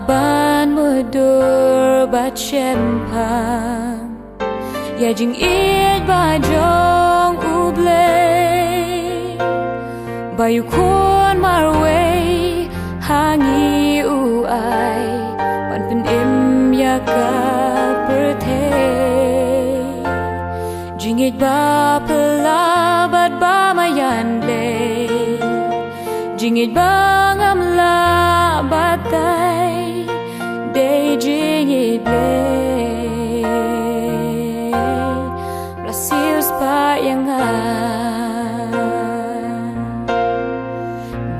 ban mudur bat shaphang ya jingieit ba jong ublay bayu khôn marwe hangi uai pan pen im ya ka perthe jingieit ba pela bat ba mayan le jingieit ba ngam la batai day jingieit ble Brasius pa yang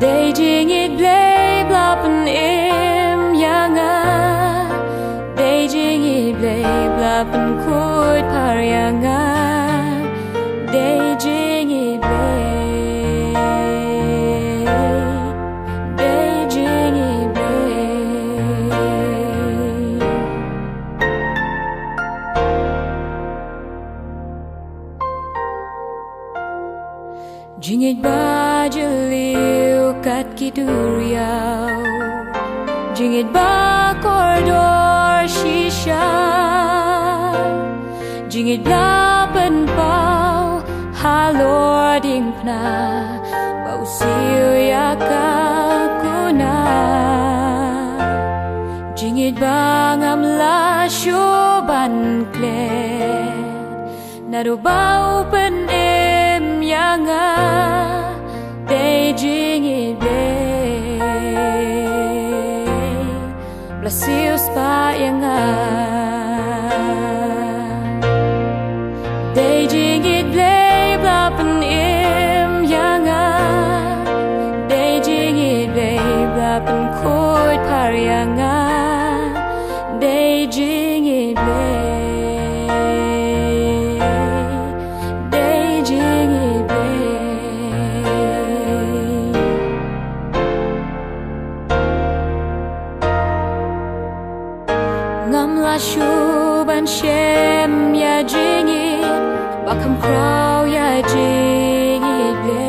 day jingieit ble blapen im yang day jingieit ble blapen kut par yang day jingieit ble Jingieit ba jeliu kat kiduriau Jingieit ba koridor shisha Jingieit ba penpau halor ding pna bau siu ya kakuna Jingieit ba ngam la shuban klet nado bau pen yang day jingieit ble Brasius pa yang day jingieit ble blapen im yang day jingieit ble blapen kut par yang day jingieit ble ngam la shuban shem ya jingieit bakam crow ya jingieit ble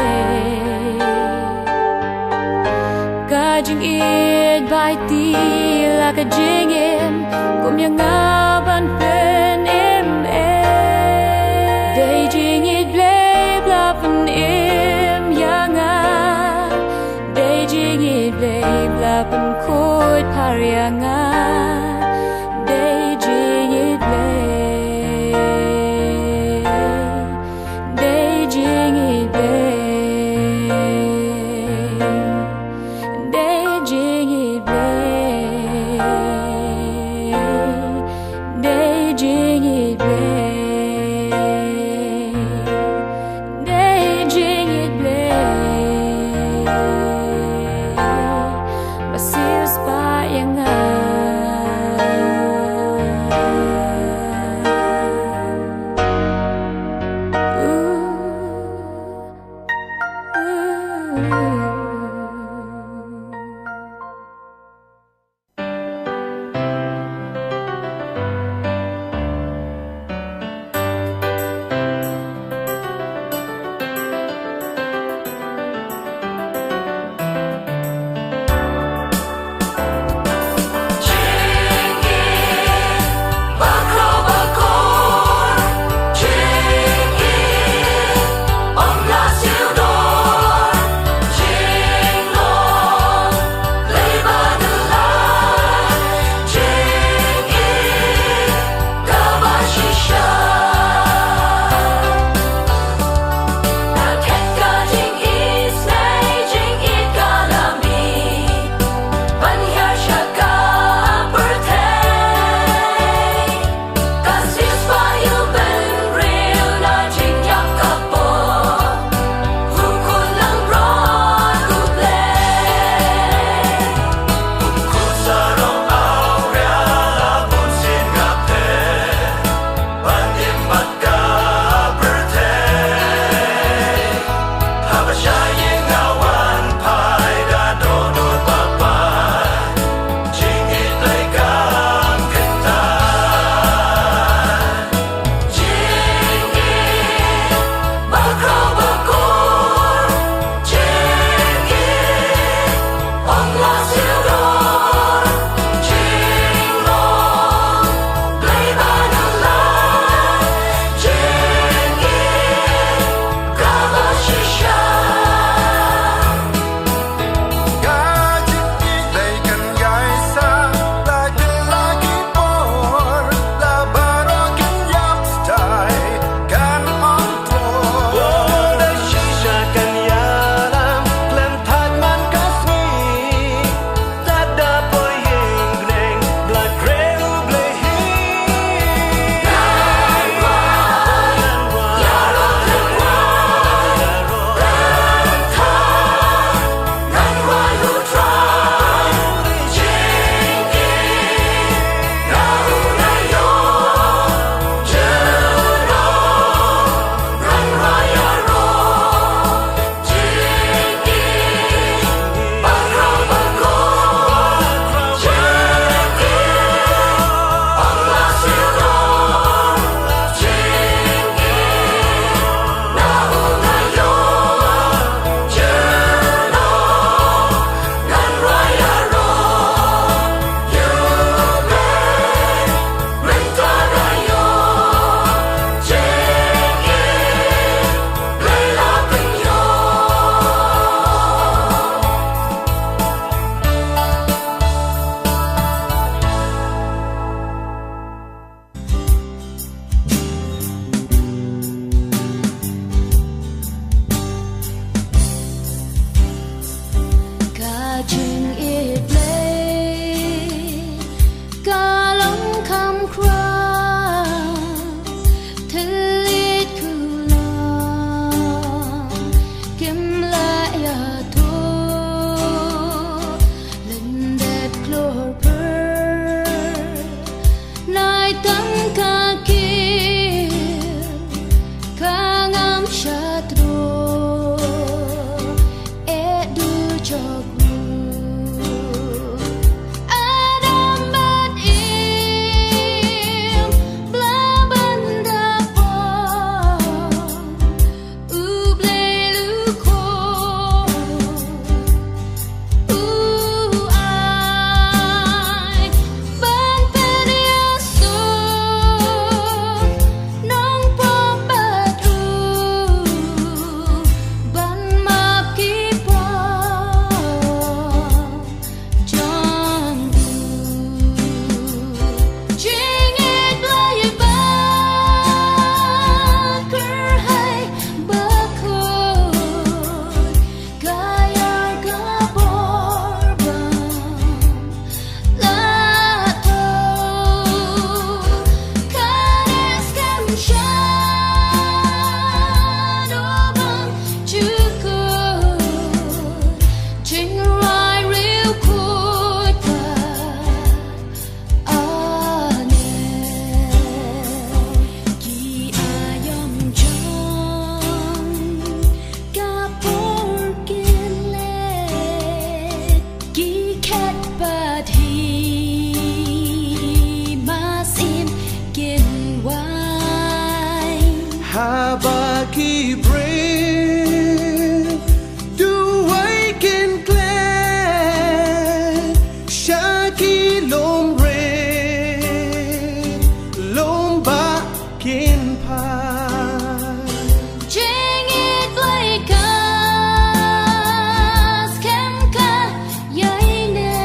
ka jingieit bai ti la ka jingim kum yang ngaban pen im day jingieit ble blapen im yang day jingieit ble blapen kut par yang Brasius pa yang khi brave du ấy kiên klê sa khi lom re lom ba kiên pa jingieit lấy ca kem ca yai ne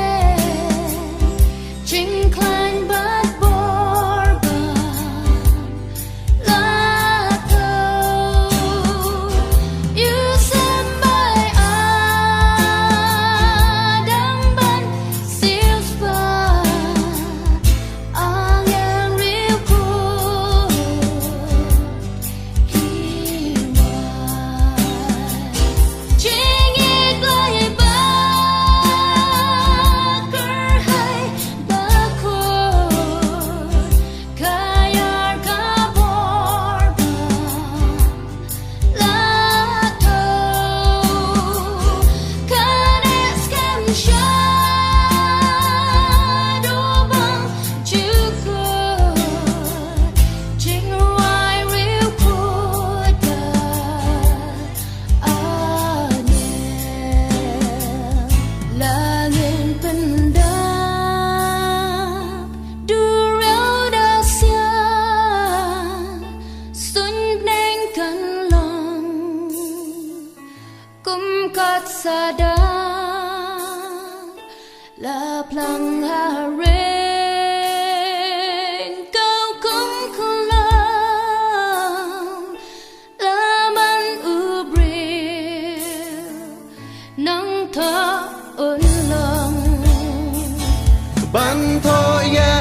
jing clan bat bor ba la to you sem mai adam ban siêu spa ang yang riu ku jingieit lấy ba cur hai ba khor kayar ka bor ba la to kanes kam sha do bang chu ko jingrwai riu ku da langin pendam du rau da sia sun neng kan long kum kat sada la plang ha ren kau kum kulang la man u bril nang tha un long ban tho ya